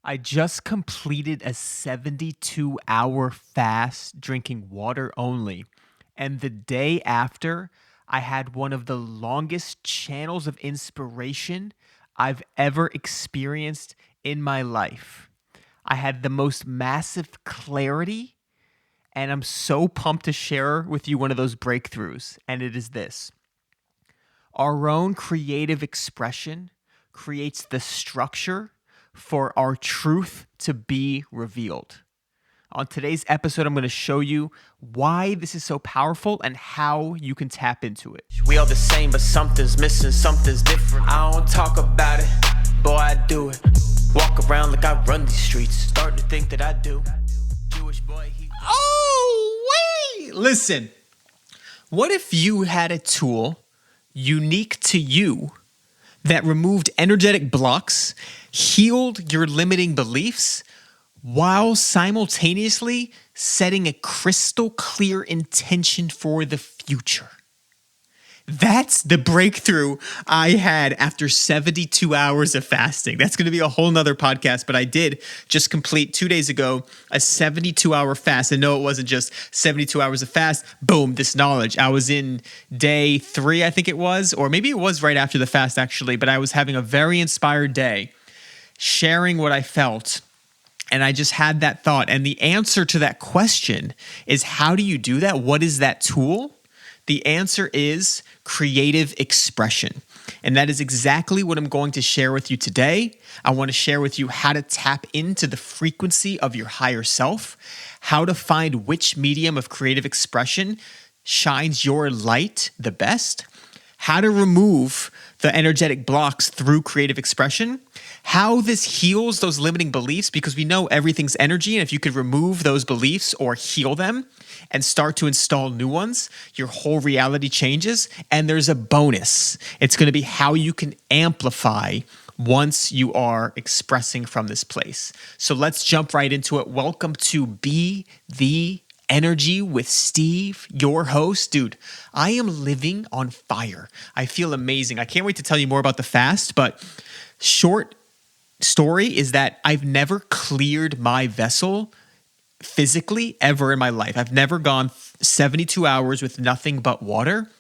I just completed a 72-hour fast drinking water only. And the day after, I had one of the longest channels of inspiration I've ever experienced in my life. I had the most massive clarity, and I'm so pumped to share with you one of those breakthroughs. And it is this: our own creative expression creates the structure for our truth to be revealed. On today's episode, I'm going to show you why this is so powerful and how you can tap into it. We all the same, but something's missing, something's different. I don't talk about it, boy, I do it. Walk around like I run these streets, starting to think that I do. Jewish boy, Listen, what if you had a tool unique to you that removed energetic blocks, healed your limiting beliefs, while simultaneously setting a crystal clear intention for the future? That's the breakthrough I had after 72 hours of fasting. That's going to be a whole nother podcast, but I did just complete 2 days ago a 72-hour fast. And no, it wasn't just 72 hours of fast. Boom, this knowledge. I was in day 3, I think it was, or maybe it was right after the fast actually, but I was having a very inspired day, sharing what I felt. And I just had that thought. And the answer to that question is, how do you do that? What is that tool? The answer is creative expression. And that is exactly what I'm going to share with you today. I want to share with you how to tap into the frequency of your higher self, how to find which medium of creative expression shines your light the best, how to remove the energetic blocks through creative expression, how this heals those limiting beliefs, because we know everything's energy, and if you could remove those beliefs or heal them and start to install new ones, your whole reality changes. And there's a bonus. It's going to be how you can amplify once you are expressing from this place. So let's jump right into it. Welcome to Be the Energy with Steve, your host. Dude, I am living on fire. I feel amazing. I can't wait to tell you more about the fast, but short story is that I've never cleared my vessel physically ever in my life. I've never gone 72 hours with nothing but water.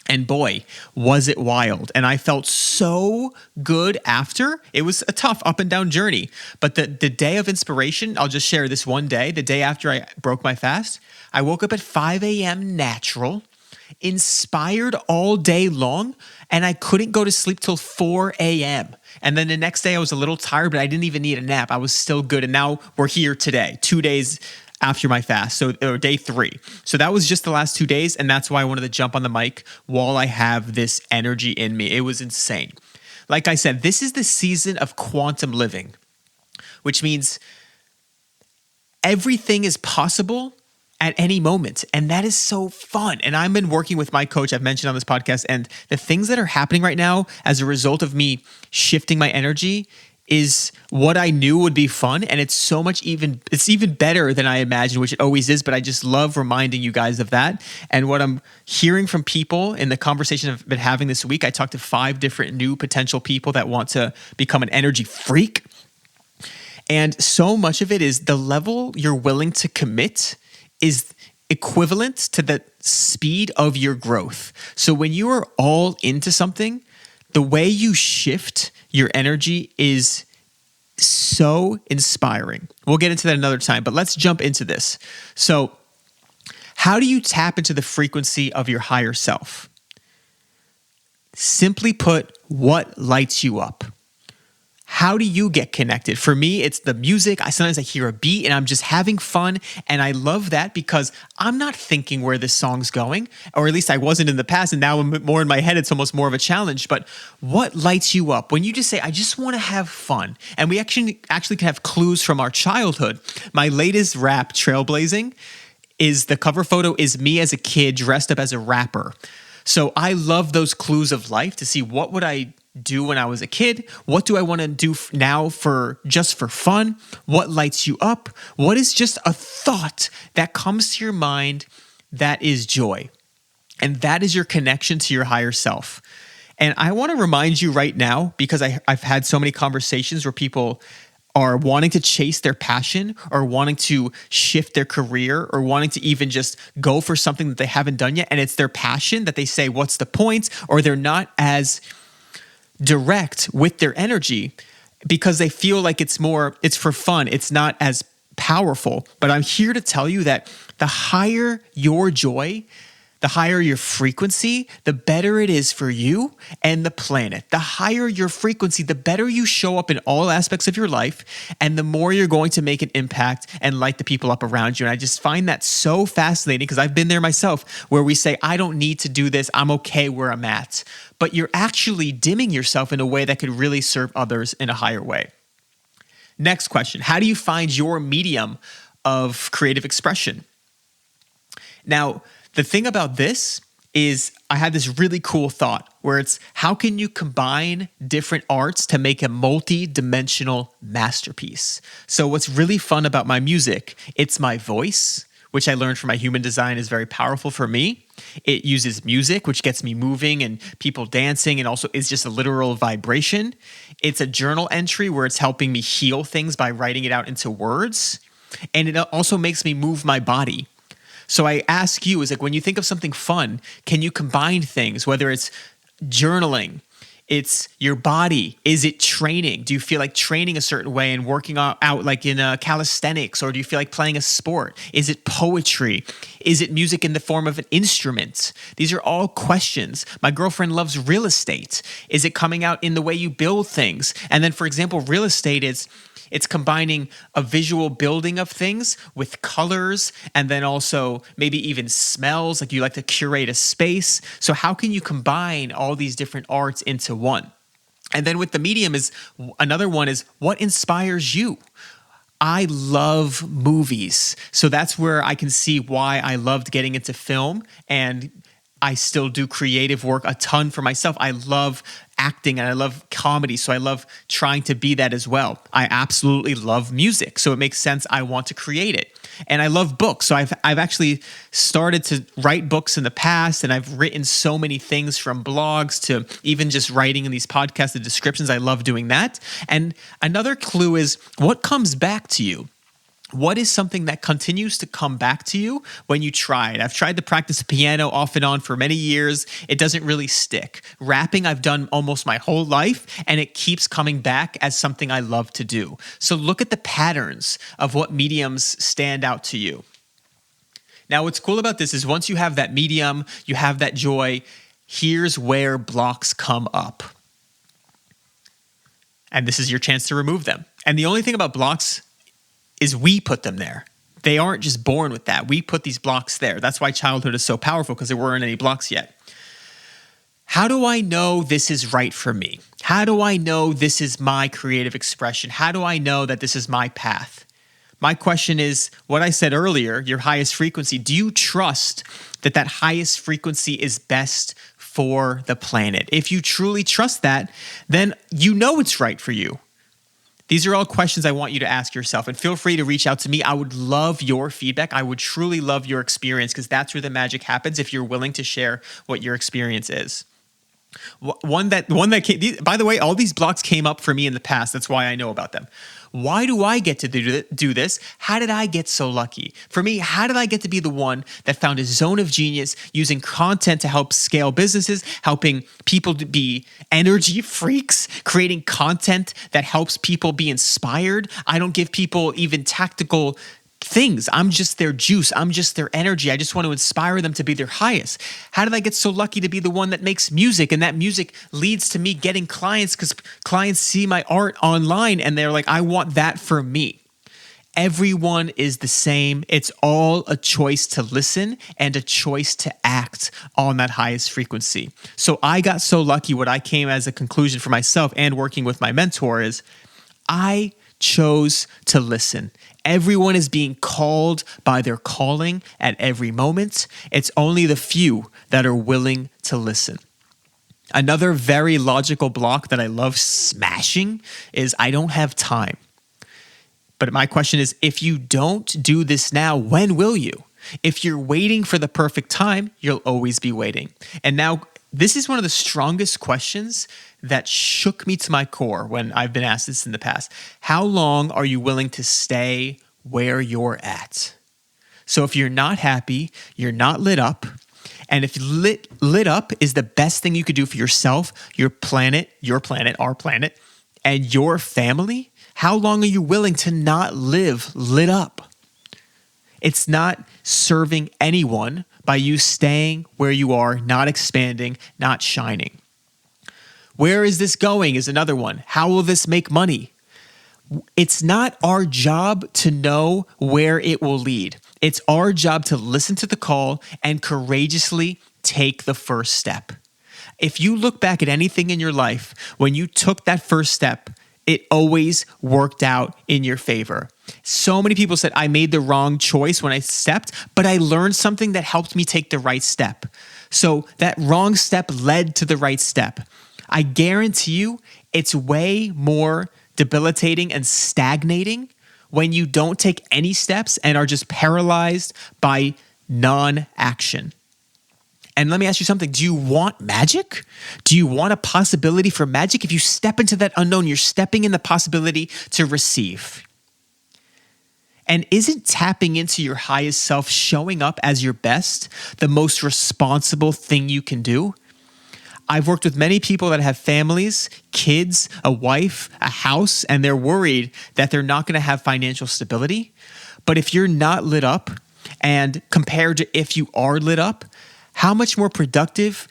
And boy, was it wild. And I felt so good after. It was a tough up and down journey. But the day of inspiration, I'll just share this one day, the day after I broke my fast, I woke up at 5 a.m. natural, inspired all day long, and I couldn't go to sleep till 4 a.m. And then the next day I was a little tired, but I didn't even need a nap. I was still good. And now we're here today, 2 days after my fast, or day 3. So that was just the last 2 days, and that's why I wanted to jump on the mic while I have this energy in me. It was insane. Like I said, this is the season of quantum living, which means everything is possible at any moment. And that is so fun. And I've been working with my coach, I've mentioned on this podcast, and the things that are happening right now as a result of me shifting my energy is what I knew would be fun. And it's so much it's even better than I imagined, which it always is. But I just love reminding you guys of that. And what I'm hearing from people in the conversation I've been having this week, I talked to 5 different new potential people that want to become an energy freak. And so much of it is the level you're willing to commit is equivalent to the speed of your growth. So when you are all into something, the way you shift your energy is so inspiring. We'll get into that another time, but let's jump into this. So, how do you tap into the frequency of your higher self? Simply put, what lights you up? How do you get connected? For me, it's the music. Sometimes I hear a beat and I'm just having fun. And I love that because I'm not thinking where this song's going, or at least I wasn't in the past. And now I'm more in my head. It's almost more of a challenge. But what lights you up? When you just say, I just want to have fun. And we actually can have clues from our childhood. My latest rap, Trailblazing, is the cover photo is me as a kid dressed up as a rapper. So I love those clues of life to see what would I do when I was a kid? What do I want to do now for fun? What lights you up? What is just a thought that comes to your mind that is joy? And that is your connection to your higher self. And I want to remind you right now, because I've had so many conversations where people are wanting to chase their passion or wanting to shift their career or wanting to even just go for something that they haven't done yet, and it's their passion that they say, what's the point? Or they're not as direct with their energy because they feel like it's for fun. It's not as powerful. But I'm here to tell you that the higher your joy, the higher your frequency, the better it is for you and the planet. The higher your frequency, the better you show up in all aspects of your life, and the more you're going to make an impact and light the people up around you. And I just find that so fascinating because I've been there myself, where we say, I don't need to do this. I'm okay where I'm at. But you're actually dimming yourself in a way that could really serve others in a higher way. Next question. How do you find your medium of creative expression? Now, the thing about this is I had this really cool thought where it's, how can you combine different arts to make a multi-dimensional masterpiece? So what's really fun about my music, it's my voice, which I learned from my human design is very powerful for me. It uses music, which gets me moving and people dancing, and also is just a literal vibration. It's a journal entry where it's helping me heal things by writing it out into words. And it also makes me move my body. So I ask you, is like, when you think of something fun, can you combine things, whether it's journaling, it's your body, is it training? Do you feel like training a certain way and working out like in calisthenics, or do you feel like playing a sport? Is it poetry? Is it music in the form of an instrument? These are all questions. My girlfriend loves real estate. Is it coming out in the way you build things? And then, for example, real estate it's combining a visual building of things with colors, and then also maybe even smells, like you like to curate a space. So how can you combine all these different arts into one? And then with the medium is another one is, what inspires you? I love movies. So that's where I can see why I loved getting into film, and I still do creative work a ton for myself. I love acting and I love comedy, so I love trying to be that as well. I absolutely love music, so it makes sense I want to create it. And I love books, so I've actually started to write books in the past, and I've written so many things from blogs to even just writing in these podcasts, the descriptions. I love doing that. And another clue is, what comes back to you? What is something that continues to come back to you when you try it? I've tried to practice piano off and on for many years. It doesn't really stick. Rapping, I've done almost my whole life, and it keeps coming back as something I love to do. So look at the patterns of what mediums stand out to you. Now, what's cool about this is once you have that medium, you have that joy, here's where blocks come up. And this is your chance to remove them. And the only thing about blocks is we put them there. They aren't just born with that. We put these blocks there. That's why childhood is so powerful, because there weren't any blocks yet. How do I know this is right for me? How do I know this is my creative expression? How do I know that this is my path? My question is what I said earlier, your highest frequency. Do you trust that that highest frequency is best for the planet? If you truly trust that, then you know it's right for you. These are all questions I want you to ask yourself, and feel free to reach out to me. I would love your feedback. I would truly love your experience, because that's where the magic happens if you're willing to share what your experience is. One that came, by the way, all these blocks came up for me in the past. That's why I know about them. Why do I get to do this? How did I get so lucky? For me, how did I get to be the one that found a zone of genius using content to help scale businesses, helping people to be energy freaks, creating content that helps people be inspired? I don't give people even tactical things. I'm just their juice. I'm just their energy. I just want to inspire them to be their highest. How did I get so lucky to be the one that makes music, and that music leads to me getting clients, because clients see my art online and they're like, I want that for me. Everyone is the same. It's all a choice to listen and a choice to act on that highest frequency. So I got so lucky. What I came as a conclusion for myself and working with my mentor is I chose to listen. Everyone is being called by their calling at every moment. It's only the few that are willing to listen. Another very logical block that I love smashing is I don't have time. But my question is, if you don't do this now, when will you? If you're waiting for the perfect time, you'll always be waiting. And now this is one of the strongest questions that shook me to my core when I've been asked this in the past. How long are you willing to stay where you're at? So if you're not happy, you're not lit up, and if lit up is the best thing you could do for yourself, your planet, our planet, and your family, how long are you willing to not live lit up? It's not serving anyone by you staying where you are, not expanding, not shining. Where is this going is another one. How will this make money? It's not our job to know where it will lead. It's our job to listen to the call and courageously take the first step. If you look back at anything in your life, when you took that first step, it always worked out in your favor. So many people said, I made the wrong choice when I stepped, but I learned something that helped me take the right step. So that wrong step led to the right step. I guarantee you it's way more debilitating and stagnating when you don't take any steps and are just paralyzed by non-action. And let me ask you something. Do you want magic? Do you want a possibility for magic? If you step into that unknown, you're stepping in the possibility to receive. And isn't tapping into your highest self, showing up as your best, the most responsible thing you can do? I've worked with many people that have families, kids, a wife, a house, and they're worried that they're not going to have financial stability. But if you're not lit up, and compared to if you are lit up, how much more productive,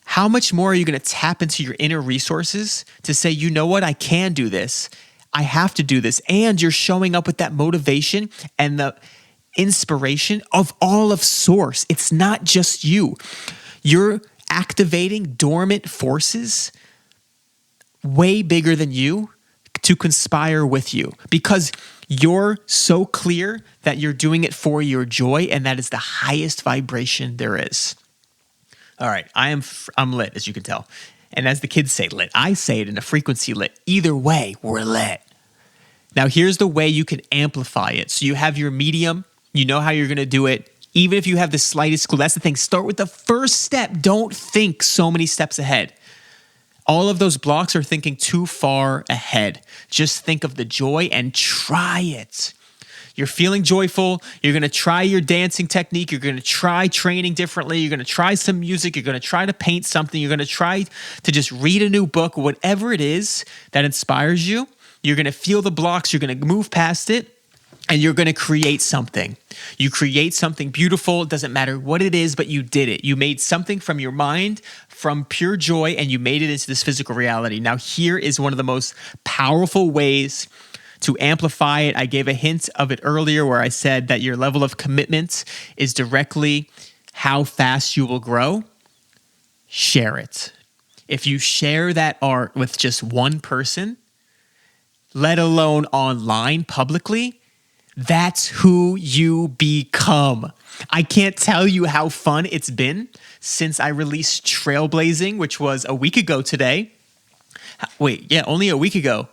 how much more are you going to tap into your inner resources to say, you know what, I can do this. I have to do this. And you're showing up with that motivation and the inspiration of all of source. It's not just you. You're activating dormant forces way bigger than you to conspire with you because you're so clear that you're doing it for your joy, and that is the highest vibration there is. All right, I'm lit, as you can tell. And as the kids say lit, I say it in a frequency lit. Either way, we're lit. Now, here's the way you can amplify it. So you have your medium, you know how you're going to do it. Even if you have the slightest clue, that's the thing. Start with the first step. Don't think so many steps ahead. All of those blocks are thinking too far ahead. Just think of the joy and try it. You're feeling joyful. You're going to try your dancing technique. You're going to try training differently. You're going to try some music. You're going to try to paint something. You're going to try to just read a new book, whatever it is that inspires you. You're going to feel the blocks. You're going to move past it. And you're going to create something. You create something beautiful. It doesn't matter what it is, but you did it. You made something from your mind, from pure joy, and you made it into this physical reality. Now, here is one of the most powerful ways to amplify it. I gave a hint of it earlier where I said that your level of commitment is directly how fast you will grow. Share it. If you share that art with just one person, let alone online publicly, that's who you become. I can't tell you how fun it's been since I released Trailblazing, which was a week ago today. Only a week ago.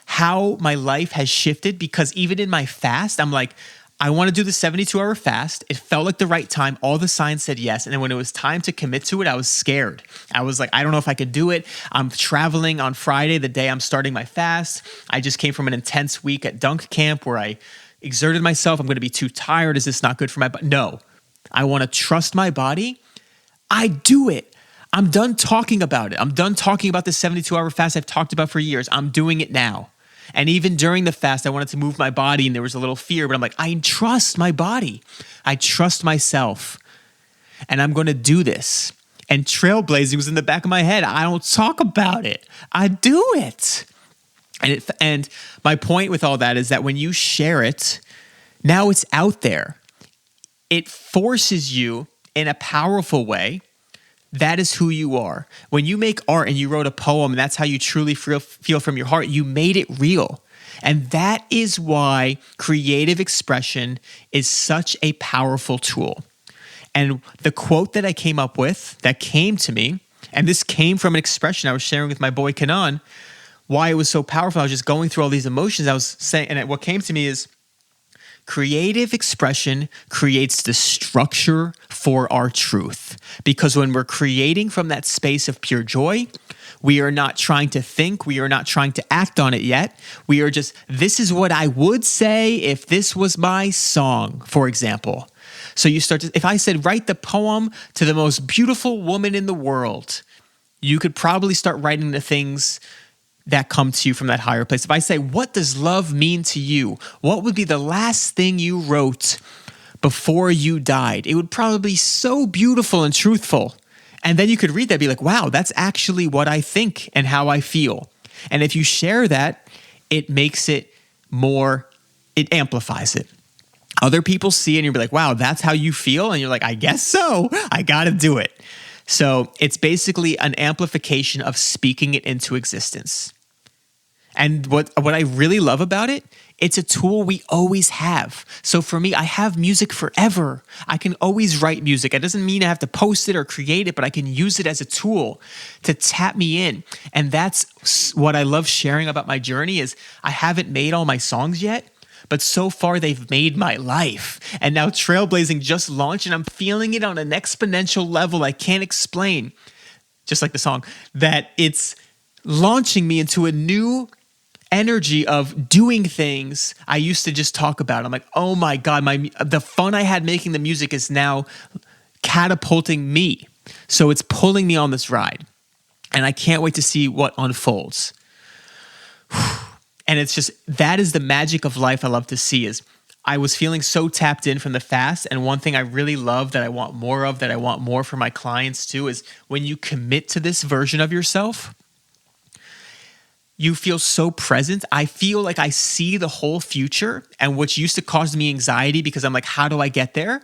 How my life has shifted, because even in my fast, I'm like, I want to do the 72-hour fast. It felt like the right time. All the signs said yes. And then when it was time to commit to it, I was scared. I was like, I don't know if I could do it. I'm traveling on Friday, the day I'm starting my fast. I just came from an intense week at dunk camp where I exerted myself. I'm going to be too tired. Is this not good for my body? No, I want to trust my body. I do it. I'm done talking about it. I'm done talking about the 72-hour fast I've talked about for years. I'm doing it now. And even during the fast, I wanted to move my body and there was a little fear, but I'm like, I trust my body. I trust myself. And I'm going to do this. And trailblazing was in the back of my head. I don't talk about it. I do it. And my point with all that is that when you share it, now it's out there. It forces you in a powerful way. That is who you are. When you make art and you wrote a poem, and that's how you truly feel from your heart, you made it real. And that is why creative expression is such a powerful tool. And the quote that I came up with, that came to me, and this came from an expression I was sharing with my boy Kanan, why it was so powerful. I was just going through all these emotions. I was saying, and what came to me is, creative expression creates the structure for our truth. Because when we're creating from that space of pure joy, we are not trying to think, we are not trying to act on it yet. We are just, this is what I would say if this was my song, for example. So you start to, if I said, write the poem to the most beautiful woman in the world, you could probably start writing the things that come to you from that higher place. If I say, what does love mean to you? What would be the last thing you wrote before you died? It would probably be so beautiful and truthful. And then you could read that and be like, wow, that's actually what I think and how I feel. And if you share that, it makes it more, it amplifies it. Other people see it and you'll be like, wow, that's how you feel? And you're like, I guess so. I got to do it. So it's basically an amplification of speaking it into existence. And what I really love about it, it's a tool we always have. So for me, I have music forever. I can always write music. It doesn't mean I have to post it or create it, but I can use it as a tool to tap me in. And that's what I love sharing about my journey is I haven't made all my songs yet, but so far they've made my life. And now Trailblazing just launched and I'm feeling it on an exponential level I can't explain. Just like the song, that it's launching me into a new energy of doing things I used to just talk about. I'm like, oh my God, the fun I had making the music is now catapulting me. So it's pulling me on this ride. And I can't wait to see what unfolds. And it's just, that is the magic of life I love to see is I was feeling so tapped in from the fast. And one thing I really love that I want more of, that I want more for my clients too, is when you commit to this version of yourself, you feel so present. I feel like I see the whole future, and which used to cause me anxiety because I'm like, how do I get there?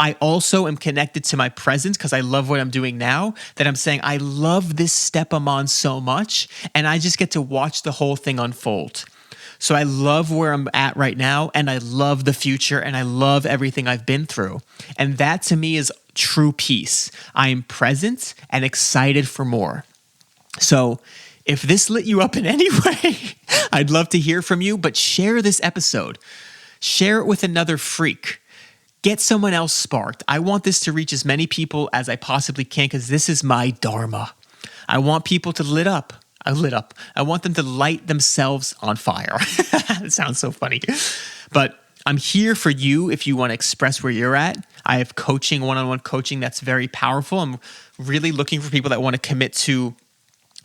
I also am connected to my present because I love what I'm doing now, that I'm saying, I love this step I'm on so much, and I just get to watch the whole thing unfold. So I love where I'm at right now, and I love the future, and I love everything I've been through. And that to me is true peace. I am present and excited for more. So if this lit you up in any way, I'd love to hear from you, but share this episode. Share it with another freak. Get someone else sparked. I want this to reach as many people as I possibly can because this is my dharma. I want people to lit up. I want them to light themselves on fire. It sounds so funny. But I'm here for you if you want to express where you're at. I have coaching, one-on-one coaching that's very powerful. I'm really looking for people that want to commit to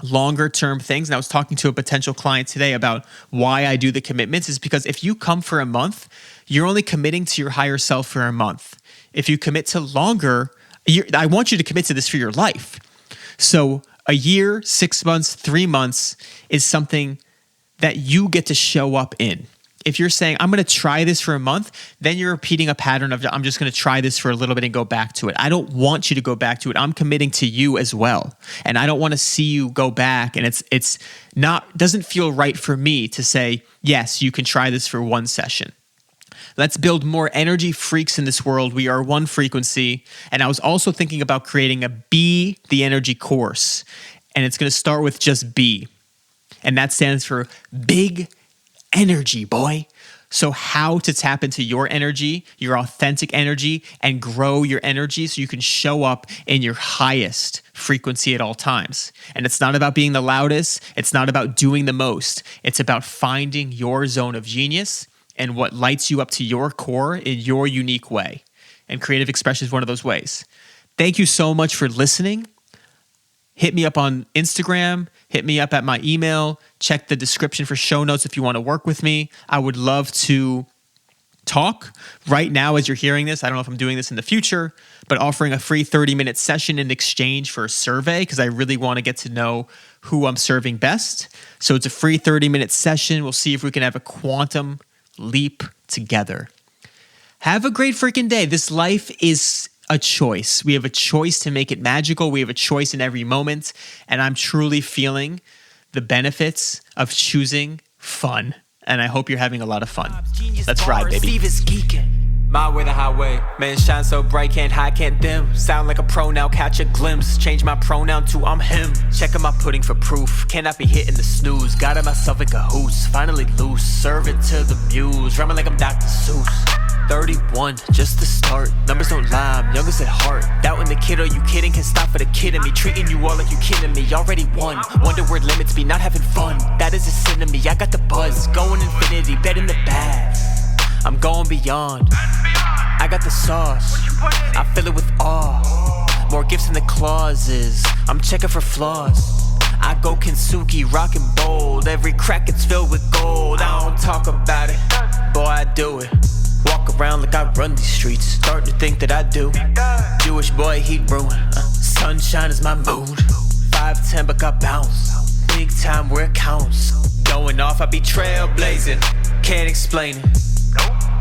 longer term things. And I was talking to a potential client today about why I do the commitments is because if you come for a month, you're only committing to your higher self for a month. If you commit to longer, I want you to commit to this for your life. So a year, 6 months, 3 months is something that you get to show up in. If you're saying, I'm going to try this for a month, then you're repeating a pattern of, I'm just going to try this for a little bit and go back to it. I don't want you to go back to it. I'm committing to you as well. And I don't want to see you go back. And it's not, doesn't feel right for me to say, yes, you can try this for one session. Let's build more energy freaks in this world. We are one frequency. And I was also thinking about creating a Be the Energy course. And it's going to start with just B. And that stands for Big Energy, boy. So how to tap into your energy, your authentic energy, and grow your energy so you can show up in your highest frequency at all times. And it's not about being the loudest. It's not about doing the most. It's about finding your zone of genius and what lights you up to your core in your unique way. And creative expression is one of those ways. Thank you so much for listening. Hit me up on Instagram. Hit me up at my email. Check the description for show notes if you want to work with me. I would love to talk right now as you're hearing this. I don't know if I'm doing this in the future, but offering a free 30-minute session in exchange for a survey because I really want to get to know who I'm serving best. So it's a free 30-minute session. We'll see if we can have a quantum leap together. Have a great freaking day. This life is a choice. We have a choice to make it magical. We have a choice in every moment. And I'm truly feeling the benefits of choosing fun. And I hope you're having a lot of fun. Let's ride, baby. My way, the highway. Man, shine so bright, can't hide, can't dim. Sound like a pro now, catch a glimpse. Change my pronoun to I'm him. Checking my pudding for proof. Cannot be hitting the snooze. Got it myself in cahoots. Finally loose. Serve it to the muse. Rhyming like I'm Dr. Seuss. 31, just the start. Numbers don't lie, I'm youngest at heart. Doubting the kid, are you kidding? Can't stop for the kid in me. Treating you all like you kidding me. Already won. Wonder where limits be, not having fun. That is a sin to me. I got the buzz, going infinity, betting the bad. I'm going beyond. I got the sauce. I fill it with awe. More gifts in the clauses. I'm checking for flaws. I go Kinsuki, rockin' bold. Every crack it's filled with gold. I don't talk about it, boy, I do it. Walk around like I run these streets. Starting to think that I do. Jewish boy, he ruin. Sunshine is my mood. 5'10", but got bounce. Big time where it counts. Going off, I be trailblazing. Can't explain it.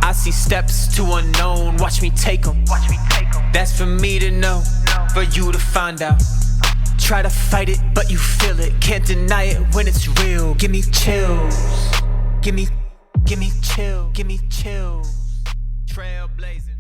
I see steps to unknown. Watch me take 'em. That's for me to know, for you to find out. Try to fight it, but you feel it. Can't deny it when it's real. Give me chills. Give me chill. Give me chills. Trailblazing.